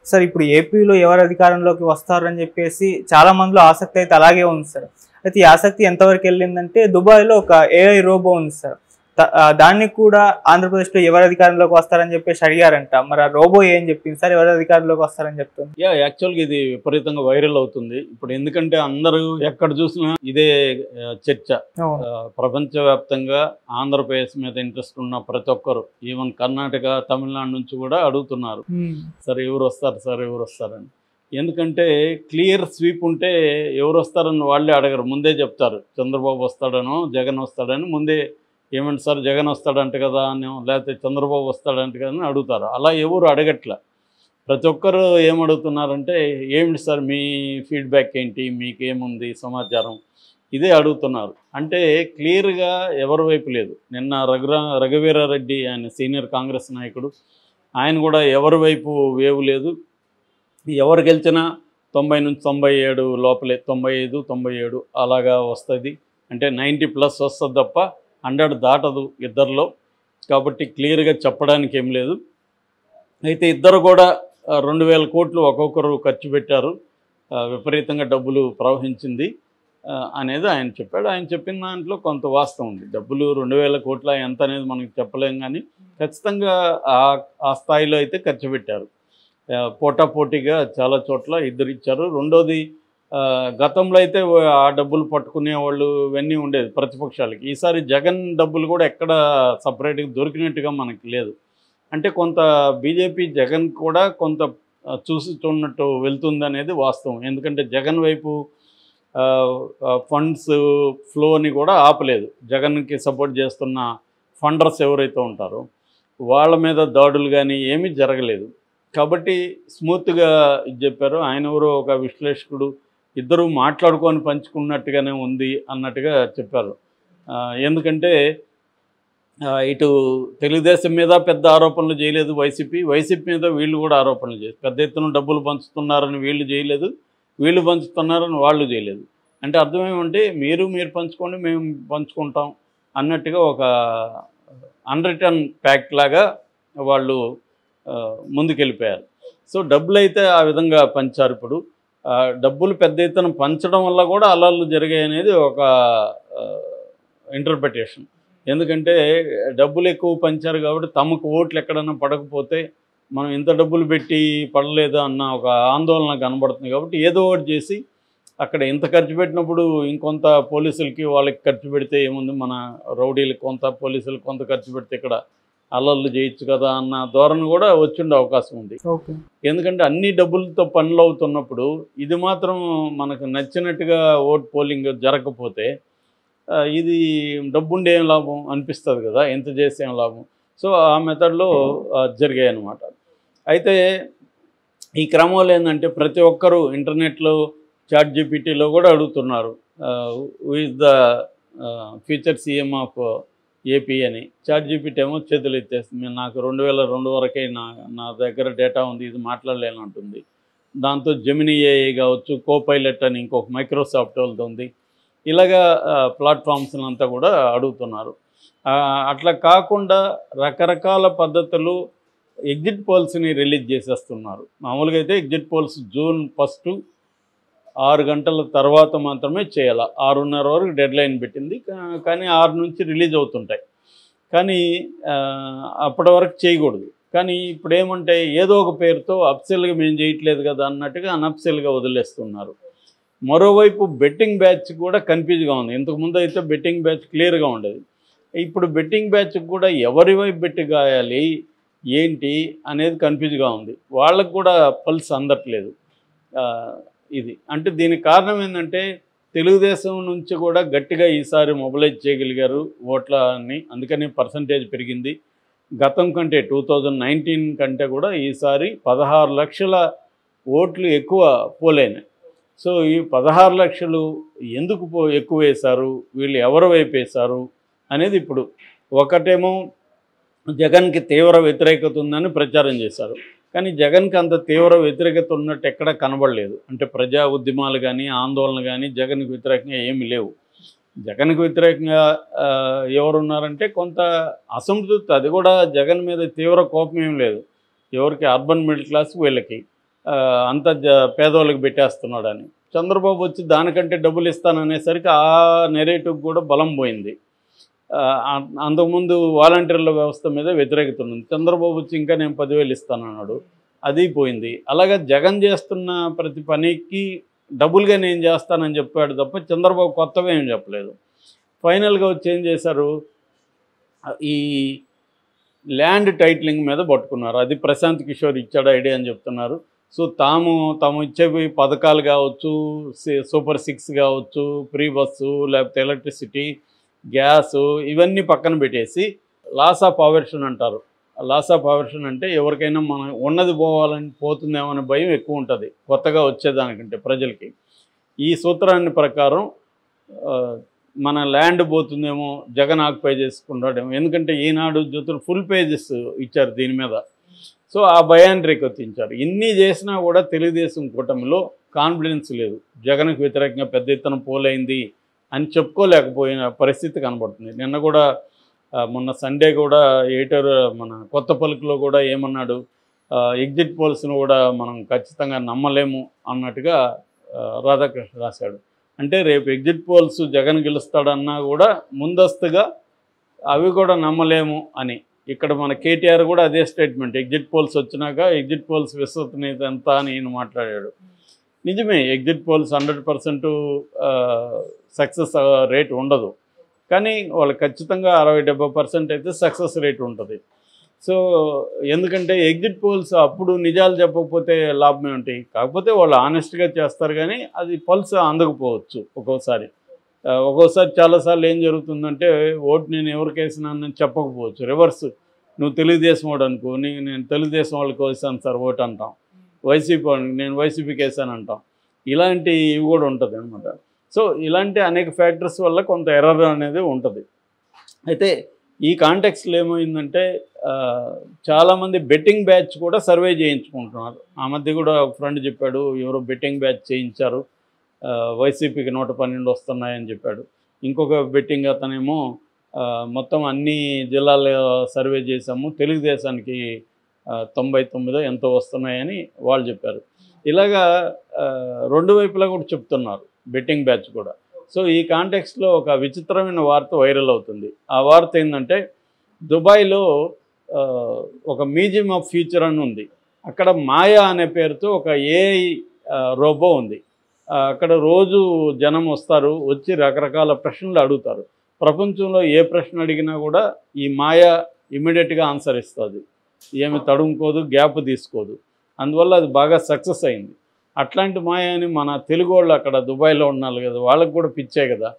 Sir ఇప్పుడు ఏపీలో ఎవరు అధికారంలోకి వస్తారని చెప్పేసి చాలా మందిలో ఆసక్తి అయితే అలాగే ఉంది సార్. అయితే ఈ ఆసక్తి ఎంతవరకు వెళ్ళిందంటే దుబాయ్లో ఒక ఏఐ రోబో ఉంది సార్. దాన్ని కూడా ఆంధ్రప్రదేశ్లో ఎవరు అధికారంలోకి వస్తారని చెప్పేసి అడిగారంట. మరి ఆ రోబో ఏం చెప్పింది సార్, ఎవరు అధికారంలోకి వస్తారని చెప్తుంది? యాక్చువల్గా ఇది విపరీతంగా వైరల్ అవుతుంది ఇప్పుడు. ఎందుకంటే అందరూ ఎక్కడ చూసినా ఇదే చర్చ. ప్రపంచవ్యాప్తంగా ఆంధ్రప్రదేశ్ మీద ఇంట్రెస్ట్ ఉన్న ప్రతి ఒక్కరు, ఈవెన్ కర్ణాటక, తమిళనాడు నుంచి కూడా అడుగుతున్నారు, సార్ ఎవరు వస్తారు సార్, ఎవరు వస్తారని. ఎందుకంటే క్లియర్ స్వీప్ ఉంటే ఎవరు వస్తారని వాళ్ళే అడగరు, ముందే చెప్తారు. చంద్రబాబు వస్తాడనో జగన్ వస్తాడని ముందే, ఏమంటే సార్ జగన్ వస్తాడంట కదా అని, లేకపోతే చంద్రబాబు వస్తాడంట కదా అని అడుగుతారు. అలా ఎవరు అడగట్ల. ప్రతి ఒక్కరు ఏమడుగుతున్నారంటే, ఏమిటి సార్ మీ ఫీడ్బ్యాక్ ఏంటి, మీకేముంది సమాచారం, ఇదే అడుగుతున్నారు. అంటే క్లియర్గా ఎవరి వైపు లేదు. నిన్న రఘువీరారెడ్డి, ఆయన సీనియర్ కాంగ్రెస్ నాయకుడు, ఆయన కూడా ఎవరి వైపు వేవు లేదు. ఎవరు గెలిచినా 90 నుంచి 97 లోపలే, 95, 97 అలాగా వస్తుంది. అంటే 90+ వస్తుంది తప్ప 100 దాటదు ఇద్దరిలో. కాబట్టి క్లియర్గా చెప్పడానికి ఏం లేదు. అయితే ఇద్దరు కూడా 2000 కోట్లు ఒక్కొక్కరు ఖర్చు పెట్టారు, విపరీతంగా డబ్బులు ప్రవహించింది అనేది ఆయన చెప్పాడు. ఆయన చెప్పిన దాంట్లో కొంత వాస్తవం ఉంది. డబ్బులు 2000 కోట్ల ఎంత అనేది మనకి చెప్పలేం, కానీ ఖచ్చితంగా ఆ స్థాయిలో అయితే ఖర్చు పెట్టారు. పోటాపోటీగా చాలా చోట్ల ఇద్దరు ఇచ్చారు. రెండోది, గతంలో అయితే ఆ డబ్బులు పట్టుకునే వాళ్ళు ఇవన్నీ ఉండేది ప్రతిపక్షాలకి. ఈసారి జగన్ డబ్బులు కూడా ఎక్కడ సపరేట్గా దొరికినట్టుగా మనకి లేదు. అంటే కొంత బీజేపీ జగన్ కూడా కొంత చూసి చూడనట్టు వెళ్తుంది అనేది వాస్తవం. ఎందుకంటే జగన్ వైపు ఫండ్స్ ఫ్లోని కూడా ఆపలేదు. జగన్కి సపోర్ట్ చేస్తున్న ఫండర్స్ ఎవరైతే ఉంటారో వాళ్ళ మీద దాడులు కానీ ఏమీ జరగలేదు. కాబట్టి స్మూత్గా ఇది చెప్పారు. ఆయన ఎవరో ఒక విశ్లేషకుడు, ఇద్దరు మాట్లాడుకొని పంచుకున్నట్టుగానే ఉంది అన్నట్టుగా చెప్పారు. ఎందుకంటే ఇటు తెలుగుదేశం మీద పెద్ద ఆరోపణలు చేయలేదు వైసీపీ మీద వీళ్ళు కూడా ఆరోపణలు చేశారు. పెద్ద ఎత్తున డబ్బులు పంచుతున్నారని వీళ్ళు చేయలేదు, వీళ్ళు పంచుతున్నారని వాళ్ళు చేయలేదు. అంటే అర్థమేమంటే మీరు పంచుకోండి, మేము పంచుకుంటాం అన్నట్టుగా ఒక అన్రిటర్న్ ప్యాక్ట్ లాగా వాళ్ళు ముందుకెళ్ళిపోయారు. సో డబ్బులు అయితే ఆ విధంగా పంచారు. ఇప్పుడు డబ్బులు పెద్ద ఎత్తున పంచడం వల్ల కూడా అల్లర్లు జరిగాయి అనేది ఒక ఇంటర్ప్రిటేషన్. ఎందుకంటే డబ్బులు ఎక్కువ పంచారు కాబట్టి తమకు ఓట్లు ఎక్కడన్నా పడకపోతే మనం ఇంత డబ్బులు పెట్టి పడలేదు అన్న ఒక ఆందోళన కనబడుతుంది. కాబట్టి ఏదో ఒకటి చేసి అక్కడ ఇంత ఖర్చు పెట్టినప్పుడు ఇంకొంత పోలీసులకి వాళ్ళకి ఖర్చు పెడితే ఏముంది, మన రౌడీలకు కొంత, పోలీసులకు కొంత ఖర్చు పెడితే ఇక్కడ అల్లర్లు చేయొచ్చు కదా అన్న ధోరణి కూడా వచ్చిండే అవకాశం ఉంది. ఎందుకంటే అన్ని డబ్బులతో పనులు అవుతున్నప్పుడు ఇది మాత్రం మనకు నచ్చినట్టుగా ఓట్ పోలింగ్ జరగకపోతే ఇది డబ్బుండే ఏం లాభం అనిపిస్తుంది కదా, ఎంత చేస్తే ఏం లాభం. సో ఆ మెథడ్లో జరిగాయి అన్నమాట. అయితే ఈ క్రమంలో ఏంటంటే ప్రతి ఒక్కరూ ఇంటర్నెట్లో, ChatGPTలో కూడా అడుగుతున్నారు, who is the future CM of AP అని. ChatGPT ఏమో చేతులు ఎత్తేస్తుంది, నాకు 2002 వరకే నా దగ్గర డేటా ఉంది, ఇది మాట్లాడలేనంటుంది. దాంతో జెమినీ ఏఐ కావచ్చు, కోపైలట్ అని ఇంకొక మైక్రోసాఫ్ట్ వాళ్ళతో ఉంది. ఇలాగా ప్లాట్ఫామ్స్ అంతా కూడా అడుగుతున్నారు. అట్లా కాకుండా రకరకాల పద్ధతులు ఎగ్జిట్ పోల్స్ని రిలీజ్ చేసేస్తున్నారు. మామూలుగా అయితే ఎగ్జిట్ పోల్స్ జూన్ 1 6 గంటల తర్వాత మాత్రమే చేయాలి. 6:30 వరకు డెడ్ లైన్ పెట్టింది, కానీ 6 నుంచి రిలీజ్ అవుతుంటాయి. కానీ అప్పటి వరకు చేయకూడదు. కానీ ఇప్పుడు ఏమంటే ఏదో ఒక పేరుతో అప్సెల్గా మేము చేయట్లేదు కదా అన్నట్టుగా అనప్సెల్గా వదిలేస్తున్నారు. మరోవైపు బెట్టింగ్ బ్యాచ్ కూడా కన్ఫ్యూజ్గా ఉంది. ఇంతకుముందు అయితే బెట్టింగ్ బ్యాచ్ క్లియర్గా ఉండేది. ఇప్పుడు బెట్టింగ్ బ్యాచ్ కూడా ఎవరి వైపు బెట్టి గాయాలి ఏంటి అనేది కన్ఫ్యూజ్గా ఉంది. వాళ్ళకు కూడా పల్స్ అందట్లేదు. ఇది అంటే దీనికి కారణం ఏంటంటే తెలుగుదేశం నుంచి కూడా గట్టిగా ఈసారి మొబిలైజ్ చేయగలిగారు ఓట్లని, అందుకని పర్సంటేజ్ పెరిగింది. గతం కంటే 2019 కంటే కూడా ఈసారి 16 లక్షల ఓట్లు ఎక్కువ పోలైనాయి. సో ఈ 16 లక్షలు ఎందుకు ఎక్కువ వేశారు, వీళ్ళు ఎవరి వైపు వేశారు అనేది ఇప్పుడు. ఒకటేమో జగన్కి తీవ్ర వ్యతిరేకత ఉందని ప్రచారం చేశారు, కానీ జగన్కి అంత తీవ్ర వ్యతిరేకత ఉన్నట్టు ఎక్కడ కనబడలేదు. అంటే ప్రజా ఉద్యమాలు కానీ ఆందోళన కానీ జగన్కి వ్యతిరేకంగా ఏమీ లేవు. జగన్కి వ్యతిరేకంగా ఎవరున్నారంటే కొంత అసంతృప్తి, అది కూడా జగన్ మీద తీవ్ర కోపం ఏం లేదు. ఎవరికి అర్బన్ మిడిల్ క్లాస్ వీళ్ళకి అంత పేదోళ్ళకి పెట్టేస్తున్నాడని. చంద్రబాబు వచ్చి దానికంటే డబ్బులు ఇస్తాననేసరికి ఆ నెరేటివ్ కూడా బలం పోయింది. అంతకుముందు వాలంటీర్ల వ్యవస్థ మీద వ్యతిరేకత ఉంది. చంద్రబాబు వచ్చి ఇంకా నేను 10,000 ఇస్తానన్నాడు, అది పోయింది. అలాగే జగన్ చేస్తున్న ప్రతి పనికి డబుల్గా నేను చేస్తానని చెప్పాడు తప్ప చంద్రబాబు కొత్తగా ఏం చెప్పలేదు. ఫైనల్గా వచ్చి ఏం చేశారు, ఈ ల్యాండ్ టైటిలింగ్ మీద పట్టుకున్నారు. అది ప్రశాంత్ కిషోర్ ఇచ్చాడు ఐడియా అని చెప్తున్నారు. సో తాము ఇచ్చేవి పథకాలు కావచ్చు, సూపర్ 6 కావచ్చు, ఫ్రీ బస్సు, లేకపోతే ఎలక్ట్రిసిటీ, గ్యాసు, ఇవన్నీ పక్కన పెట్టేసి లాస్ ఆఫ్ అవర్షన్ అంటారు. లాస్ ఆఫ్ అవర్షన్ అంటే ఎవరికైనా మనం ఉన్నది పోతుందేమో అనే భయం ఎక్కువ ఉంటుంది కొత్తగా వచ్చేదానికంటే ప్రజలకి. ఈ సూత్రాన్ని ప్రకారం మన ల్యాండ్ పోతుందేమో, జగన్ ఆక్యుపై చేసుకుంటాడేమో, ఎందుకంటే ఈనాడు జ్యోతులు ఫుల్ పేజెస్ ఇచ్చారు దీని మీద. సో ఆ భయాన్ని రేకెత్తించారు. ఇన్ని చేసినా కూడా తెలుగుదేశం కూటమిలో కాన్ఫిడెన్స్ లేదు. జగన్కు వ్యతిరేకంగా పెద్ద ఎత్తున పోలైంది అని చెప్పుకోలేకపోయిన పరిస్థితి కనబడుతుంది. నిన్న కూడా మొన్న సండే కూడా ఎడిటర్ మన కొత్త పలుకులో కూడా ఏమన్నాడు, ఎగ్జిట్ పోల్స్ను కూడా మనం ఖచ్చితంగా నమ్మలేము అన్నట్టుగా రాధాకృష్ణ రాశాడు. అంటే రేపు ఎగ్జిట్ పోల్స్ జగన్ గెలుస్తాడన్నా కూడా ముందస్తుగా అవి కూడా నమ్మలేము అని. ఇక్కడ మన కేటీఆర్ కూడా అదే స్టేట్మెంట్, ఎగ్జిట్ పోల్స్ వచ్చినాక ఎగ్జిట్ పోల్స్ విశ్వసనీయత ఎంత అని ఈయన మాట్లాడాడు. నిజమే, ఎగ్జిట్ పోల్స్ 100% సక్సెస్ రేట్ ఉండదు, కానీ వాళ్ళు ఖచ్చితంగా 60-70% అయితే సక్సెస్ రేట్ ఉంటుంది. సో ఎందుకంటే ఎగ్జిట్ పోల్స్ అప్పుడు నిజాలు చెప్పకపోతే లాభమే ఉంటాయి. కాకపోతే వాళ్ళు ఆనెస్ట్గా చేస్తారు, కానీ అది పల్స్ అందకపోవచ్చు ఒక్కోసారి. చాలాసార్లు ఏం జరుగుతుందంటే ఓటు నేను ఎవరికి వేసినానని చెప్పకపోవచ్చు. రివర్స్, నువ్వు తెలుగుదేశం వాడు అనుకో, నేను తెలుగుదేశం వాళ్ళకి వేసాను సార్ ఓటు అంటాం, వైసీపీ వాడికి నేను వైసీపీకి వేసాను అంటాం. ఇలాంటివి కూడా ఉంటుంది అనమాట. సో ఇలాంటి అనేక ఫ్యాక్టర్స్ వల్ల కొంత ఎర్రర్ అనేది ఉంటుంది. అయితే ఈ కాంటెక్స్లో ఏమైందంటే చాలామంది బెట్టింగ్ బ్యాచ్ కూడా సర్వే చేయించుకుంటున్నారు. ఆ మధ్య కూడా ఒక ఫ్రెండ్ చెప్పాడు, ఎవరో బెట్టింగ్ బ్యాచ్ చేయించారు, వైసీపీకి 112 వస్తున్నాయని చెప్పాడు. ఇంకొక బెట్టింగ్ అతనేమో మొత్తం అన్ని జిల్లాల్లో సర్వే చేసాము, తెలుగుదేశానికి 99 ఎంతో వస్తున్నాయని వాళ్ళు చెప్పారు. ఇలాగా రెండు వైపులా కూడా చెప్తున్నారు బెట్టింగ్ బ్యాచ్ కూడా. సో ఈ కాంటెక్స్ట్లో ఒక విచిత్రమైన వార్త వైరల్ అవుతుంది. ఆ వార్త ఏంటంటే, దుబాయ్లో ఒక మ్యూజియం ఆఫ్ ఫ్యూచర్ అని ఉంది. అక్కడ మాయా అనే పేరుతో ఒక ఏఐ రోబో ఉంది. అక్కడ రోజు జనం వస్తారు, వచ్చి రకరకాల ప్రశ్నలు అడుగుతారు. ప్రపంచంలో ఏ ప్రశ్న అడిగినా కూడా ఈ మాయా ఇమ్మీడియట్గా ఆన్సర్ ఇస్తుంది, ఏమి తడుముకోదు, గ్యాప్ తీసుకోదు. అందువల్ల అది బాగా సక్సెస్ అయింది. అట్లాంటి మాయాని మన తెలుగు వాళ్ళు అక్కడ దుబాయ్లో ఉన్నారు కదా, వాళ్ళకి కూడా పిచ్చే కదా,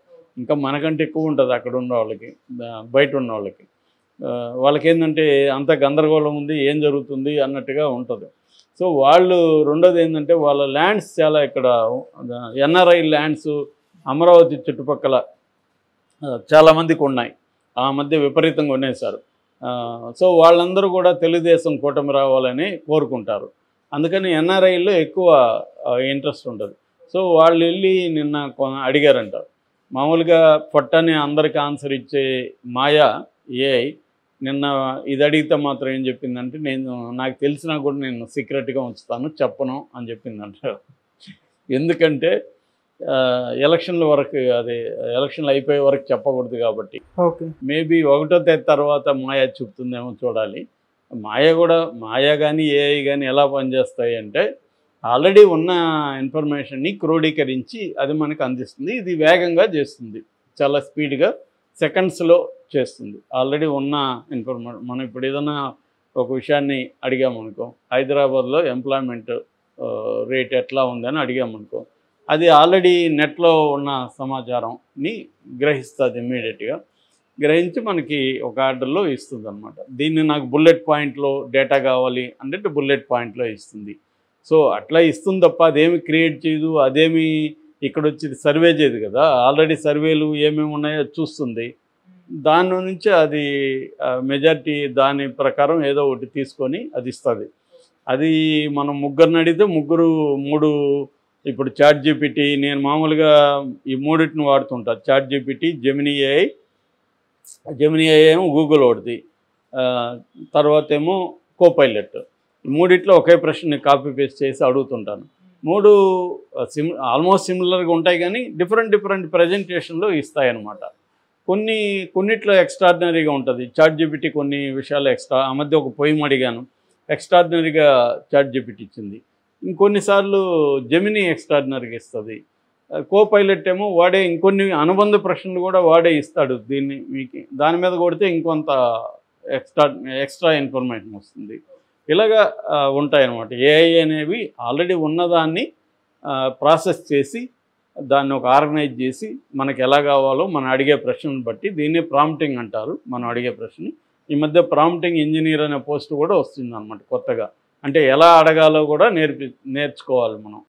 ఇంకా మనకంటే ఎక్కువ ఉంటుంది అక్కడ ఉన్న వాళ్ళకి, బయట ఉన్న వాళ్ళకి. వాళ్ళకి ఏంటంటే అంత గందరగోళం ఉంది, ఏం జరుగుతుంది అన్నట్టుగా ఉంటుంది. సో వాళ్ళు రెండోది ఏంటంటే వాళ్ళ ల్యాండ్స్ చాలా ఇక్కడ ఎన్ఆర్ఐ ల్యాండ్స్ అమరావతి చుట్టుపక్కల చాలామందికి ఉన్నాయి. ఆ మధ్య విపరీతంగా కొనేశారు. సో వాళ్ళందరూ కూడా తెలుగుదేశం కూటమి రావాలని కోరుకుంటారు. అందుకని ఎన్ఆర్ఐలో ఎక్కువ ఇంట్రెస్ట్ ఉంటుంది. సో వాళ్ళు వెళ్ళి నిన్న అడిగారంట. మామూలుగా పొట్టని అందరికీ ఆన్సర్ ఇచ్చే మాయా ఏఐ నిన్న ఇది అడిగితే మాత్రం ఏం చెప్పిందంటే, నాకు తెలిసినా కూడా నేను సీక్రెట్గా ఉంచుతాను, చెప్పను అని చెప్పిందంట. ఎందుకంటే ఎలక్షన్ల వరకు, అదే ఎలక్షన్లు అయిపోయే వరకు చెప్పకూడదు కాబట్టి. మేబీ 1వ తేదీ తర్వాత మాయా చూపుతుందేమో చూడాలి. మాయా కానీ ఏఐ కానీ ఎలా పనిచేస్తాయి అంటే, ఆల్రెడీ ఉన్న ఇన్ఫర్మేషన్ని క్రోడీకరించి అది మనకు అందిస్తుంది. ఇది వేగంగా చేస్తుంది, చాలా స్పీడ్గా సెకండ్స్లో చేస్తుంది. ఆల్రెడీ ఉన్న ఇన్ఫర్మేషన్ మనం ఇప్పుడు ఏదైనా ఒక విషయాన్ని అడిగామనుకో, హైదరాబాద్లో ఎంప్లాయ్మెంట్ రేట్ ఎట్లా ఉందని అడిగామనుకో, అది ఆల్రెడీ నెట్లో ఉన్న సమాచారంని గ్రహిస్తుంది. ఇమ్మీడియట్గా గ్రహించి మనకి ఒక ఆర్డర్లో ఇస్తుంది అనమాట. దీన్ని నాకు బుల్లెట్ పాయింట్లో డేటా కావాలి అంటే బుల్లెట్ పాయింట్లో ఇస్తుంది. సో అట్లా ఇస్తుంది తప్ప అదేమి క్రియేట్ చేయదు, అదేమి ఇక్కడ వచ్చి సర్వే చేయదు కదా. ఆల్రెడీ సర్వేలు ఏమేమి ఉన్నాయో చూస్తుంది, దాని నుంచి అది మెజారిటీ దాని ప్రకారం ఏదో ఒకటి తీసుకొని అది ఇస్తుంది. అది మనం ముగ్గురిని అడిగితే మూడు ఇప్పుడు చాట్ జీపీటీ, నేను మామూలుగా ఈ మూడింటిని వాడుతుంటా. చాట్ జీపీటీ, జెమినీ ఏఐ ఏమో గూగుల్ వాడుతుంది, తర్వాత ఏమో కోపైలట్. మూడిట్లో ఒకే ప్రశ్న కాపీ పేస్ట్ చేసి అడుగుతుంటాను. మూడు ఆల్మోస్ట్ సిమిలర్గా ఉంటాయి కానీ డిఫరెంట్ ప్రజెంటేషన్లో ఇస్తాయన్నమాట. కొన్నిట్లో ఎక్స్ట్రాడినరీగా ఉంటుంది. చాట్‌జిపిటి కొన్ని విషయాలు ఆ మధ్య ఒక పోయిమ్ అడిగాను, ఎక్స్ట్రాడినరీగా చాట్‌జిపిటి ఇచ్చింది. ఇంకొన్నిసార్లు జెమినీ ఎక్స్ట్రాడినరీగా ఇస్తుంది. కోపైలట్ ఏమో వాడే ఇంకొన్ని అనుబంధ ప్రశ్నలు కూడా వాడే ఇస్తాడు. దీన్ని మీకు దాని మీద కొడితే ఇంకొంత ఎక్స్ట్రా ఇన్ఫర్మేషన్ వస్తుంది. ఇలాగా ఉంటాయన్నమాట. ఏఐ అనేవి ఆల్రెడీ ఉన్నదాన్ని ప్రాసెస్ చేసి దాన్ని ఒక ఆర్గనైజ్ చేసి మనకి ఎలా కావాలో మనం అడిగే ప్రశ్నను బట్టి, దీన్ని ప్రాంప్టింగ్ అంటారు. మనం అడిగే ప్రశ్న ఈ మధ్య ప్రాంప్టింగ్ ఇంజనీర్ అనే పోస్ట్ కూడా వస్తుంది అన్నమాట కొత్తగా. అంటే ఎలా అడగాలో కూడా నేర్చుకోవాలి మనం.